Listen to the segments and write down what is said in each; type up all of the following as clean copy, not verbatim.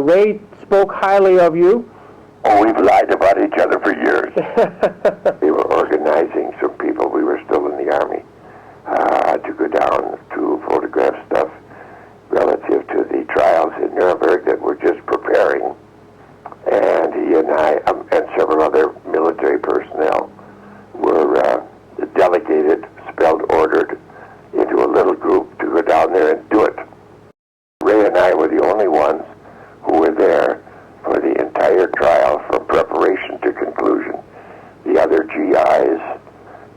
Ray spoke highly of you. Oh, we've lied about each other for years. We were organizing some people. We were still in the Army to go down to photograph stuff relative to the trials in Nuremberg that were just preparing. And he and I and several other military personnel were delegated, spelled ordered, into a little group to go down there and do it. Ray and I were the only ones who were there for the entire trial from preparation to conclusion. The other GIs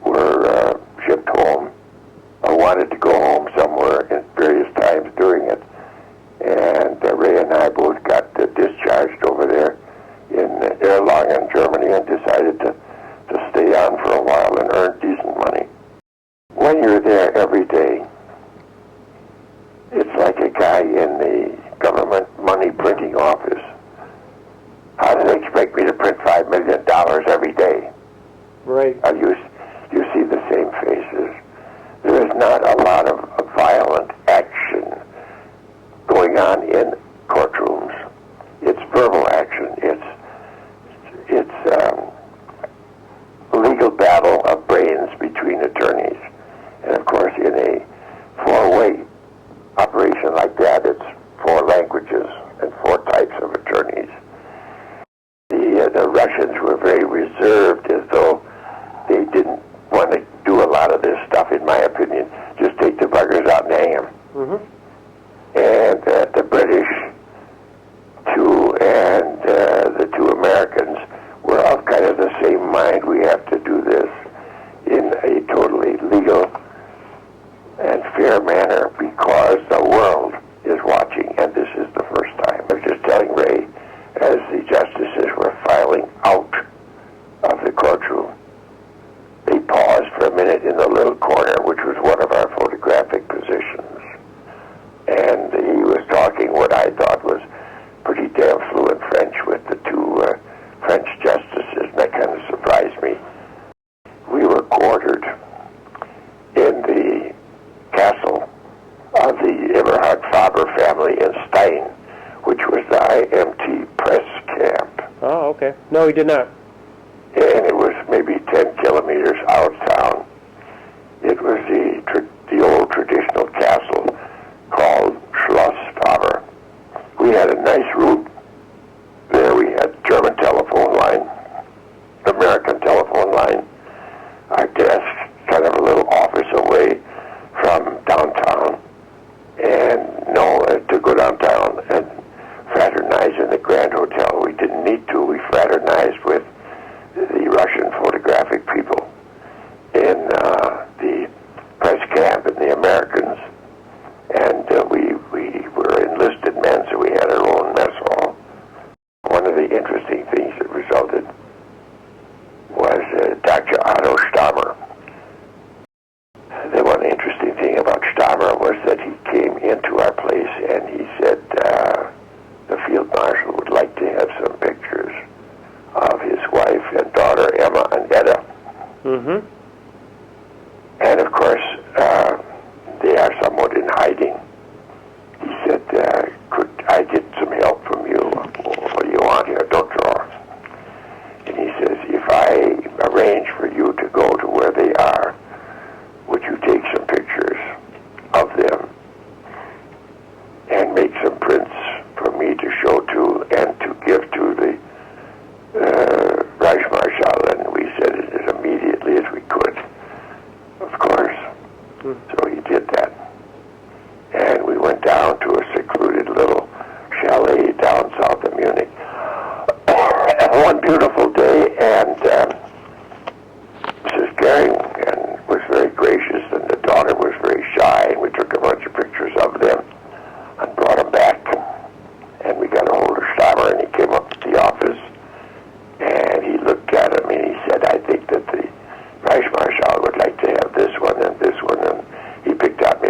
were shipped home or wanted to go home somewhere at various times during it. And Ray and I both got discharged over there in Erlangen, Germany, and decided to stay on for a while and earn decent money. When you're there every day, it's like a guy in the government money printing office. How do they expect me to print $5 million every day? Right. You see the same faces. There is not a lot of violent action going on in courtrooms. It's verbal action. It's legal battle of brains between attorneys. And of course, in a four-way operation like that, it's 4 languages and 4 types of attorneys. The Russians were very reserved, as though they didn't want to do a lot of this stuff, in my opinion. Just take the buggers out and hang them. Mm-hmm. And the British, and the 2 Americans were of kind of the same mind. We have to do this in a totally legal and fair manner because the world is watching, and this is the first time. I was just telling Ray, as the justices were filing out of the courtroom, they paused for a minute in the little corner, which was one of our photographic positions. And he was talking what I thought was pretty damn fluent French with the 2 French justices, and that kind of surprised me. We were quartered in the castle of the Eberhard Faber family in Stein, which was the IMT press camp. Oh, okay. No, he did not. And it was maybe 10 kilometers out of town. It was the old traditional castle called Schloss Faber. We had a nice route there. We had German telephone line, American telephone line, our desk, kind of a little office away from downtown. And to go downtown and fraternize in the Grand Hotel. We didn't need to. We fraternized with the Russian photographic people in the press camp and the Americans. And we were enlisted men, so we had our own mess hall. One of the interesting things that resulted was Dr. Otto Stahmer. The one interesting thing about Stahmer was that he came into our place and he said the field marshal would like to have some pictures of his wife and daughter, Emma and Etta. Mm-hmm. And of course, they are somewhat in hiding. He said, could I get some help from you? What do you want here? Don't draw. And he says, if I arrange for you to go to where they are, would you take some pictures of them and make some prints for me to show to and to give to the Reichsmarschall? And we said it as immediately as we could, of course. So he did that. And we went down to a secluded little chalet down south of Munich. One beautiful day, and Mrs. Goering was very gracious, and the daughter was very shy, and we took a bunch of pictures of them and brought them back. And we got a hold of Stahmer, and he came up to the office, and he looked at him, and he said, I think that the Reichsmarschall would like to have this one, and he picked out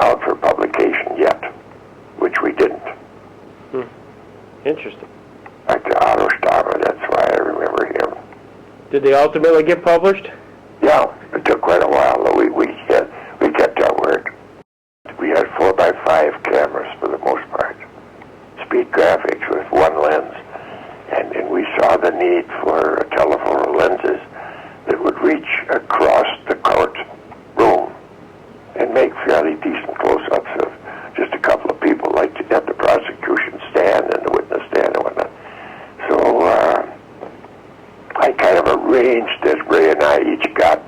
out for publication yet, which we didn't. Interesting. Like the Otto Stahmer, that's why I remember him. Did they ultimately get published? Yeah, it took quite a while, but we kept our word. We had 4x5 cameras for the most part. Speed graphics with one lens. And we saw the need for telephoto lenses that would reach across the court room and make fairly decent close-ups of just a couple of people, like at the prosecution stand and the witness stand and whatnot. So I kind of arranged that Ray and I each got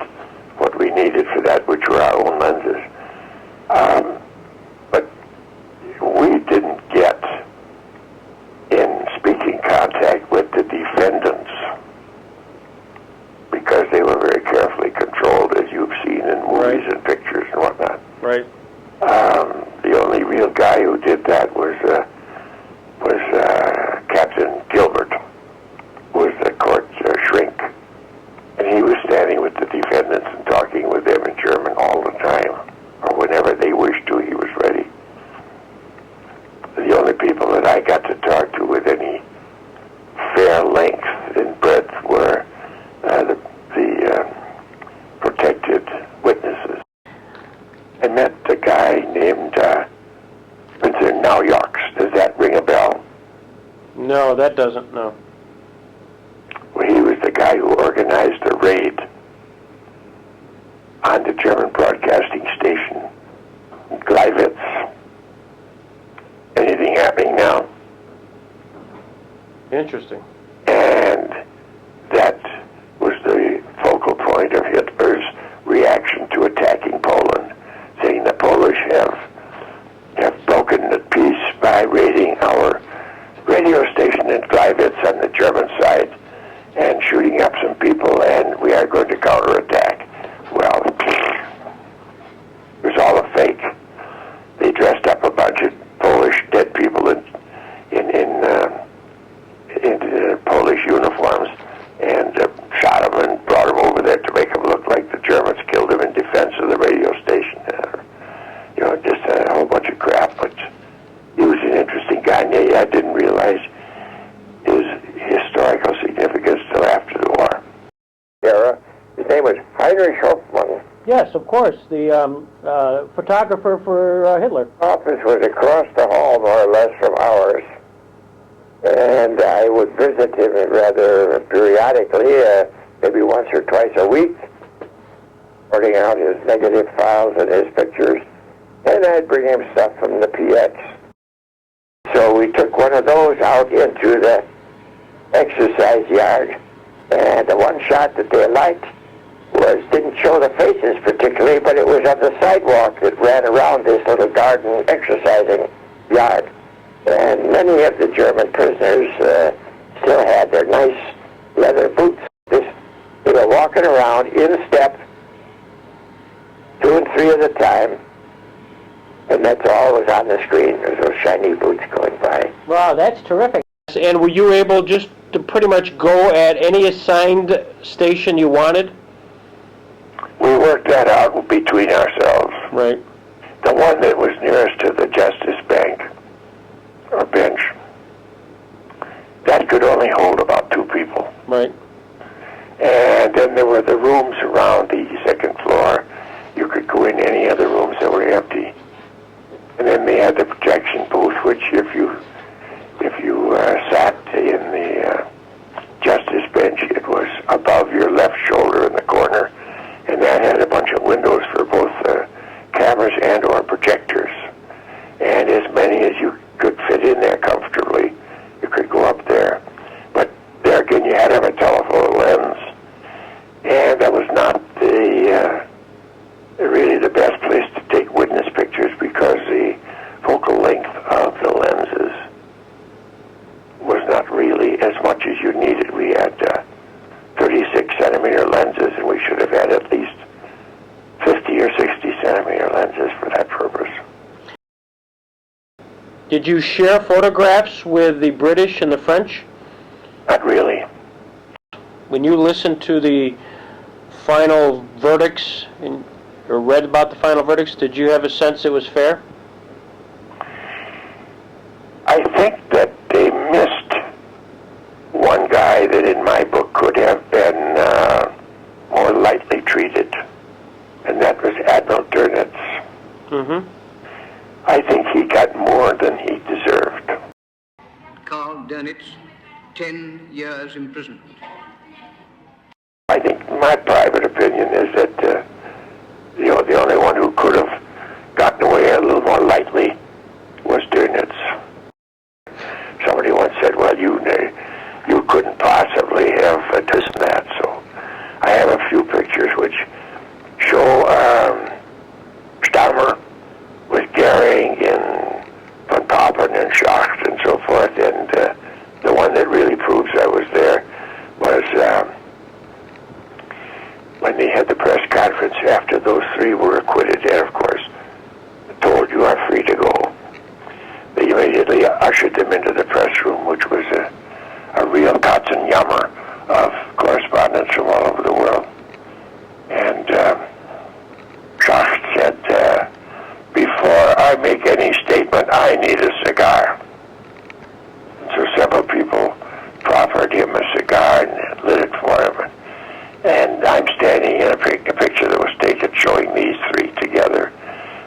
what we needed for that, which were our own lenses. But we didn't get in speaking contact with the defendants because they were very carefully controlled, as you've seen in movies and pictures and whatnot. Right. The only real guy who did that was Captain Gilbert, who was the court shrink, and he was standing with the defendants and talking with them in German all the time, or whenever they wished to, he was ready. The only people that I got to talk to with any fair length and breadth were the protected witnesses. I met a guy named Naujocks. Does that ring a bell? No, that doesn't, no. Well, he was the guy who organized the raid on the German broadcasting station, Gleiwitz. Anything happening now? Interesting. And that was the focal point of Hitler's reaction to attacking Poland, saying the Polish have broken the peace by raiding our radio station in Gleiwitz on the German side and shooting up some people, and we are going to counterattack. Well, it was all a fake. They dressed up a bunch of Polish dead people in Polish uniforms and shot them and brought them over there to make them look like the Germans killed them in defense of the radio station. Just a whole bunch of crap. But he was an interesting guy. And I didn't realize his historical significance till after the war. His name was Heinrich Hoffmann. Yes, of course. The photographer for Hitler. Office was across the hall, more or less, from ours. And I would visit him rather periodically, maybe once or twice a week, sorting out his negative files and his pictures. And I'd bring him stuff from the PX. So we took one of those out into the exercise yard. And the one shot that they liked didn't show the faces particularly, but it was on the sidewalk that ran around this little garden exercising yard. And many of the German prisoners still had their nice leather boots. They were walking around in step, 2 and 3 at a time, and that's all was on the screen. There's those shiny boots going by. Wow, that's terrific. And were you able just to pretty much go at any assigned station you wanted? We worked that out between ourselves. Right. The one that was nearest to the Justice Bank, or bench, that could only hold about 2 people. Right. And then there were the rooms around the second floor. You could go in any of the rooms that were empty. And then they had the projection booth, which if you sat in the Justice bench, it was above your left shoulder in the corner, and that had a bunch of windows for both cameras and or projectors. And as many as you could fit in there comfortably, you could go up there. But there again, you had to have a telephoto lens, and that was not really the best place to take witness pictures because the focal length of the lenses was not really as much as you needed. We had 36 centimeter lenses, and we should have had at least 50 or 60 centimeter lenses for that purpose. Did you share photographs with the British and the French? Not really. When you listened to the final verdicts or read about the final verdicts, did you have a sense it was fair? I think that they missed one guy that in my book could have been more lightly treated, and that was Admiral Doenitz. Mm-hmm. I think he got more than he deserved. Karl Doenitz, 10 years imprisonment. I think my private opinion is that the only one who could have gotten away a little more lightly was Doenitz. Somebody once said, well, you couldn't possibly have this and that. So I have a few pictures which show Stahmer with Goering and Von Papen and Schacht and so forth. And the one that really proves I was there was when they had the press conference after those three were acquitted and, of course, told you are free to go. They immediately ushered them into the press room, which was a real Katzenjammer of correspondence from all over the world. And Schacht said, before I make any statement, I need a cigar. So several people proffered him a cigar and lit it for him. And I'm standing in a picture that was taken showing these three together.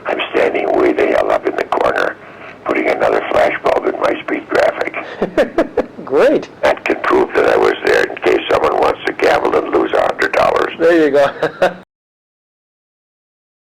I'm standing way the hell up in the corner, putting another flashbulb in my speed graphic.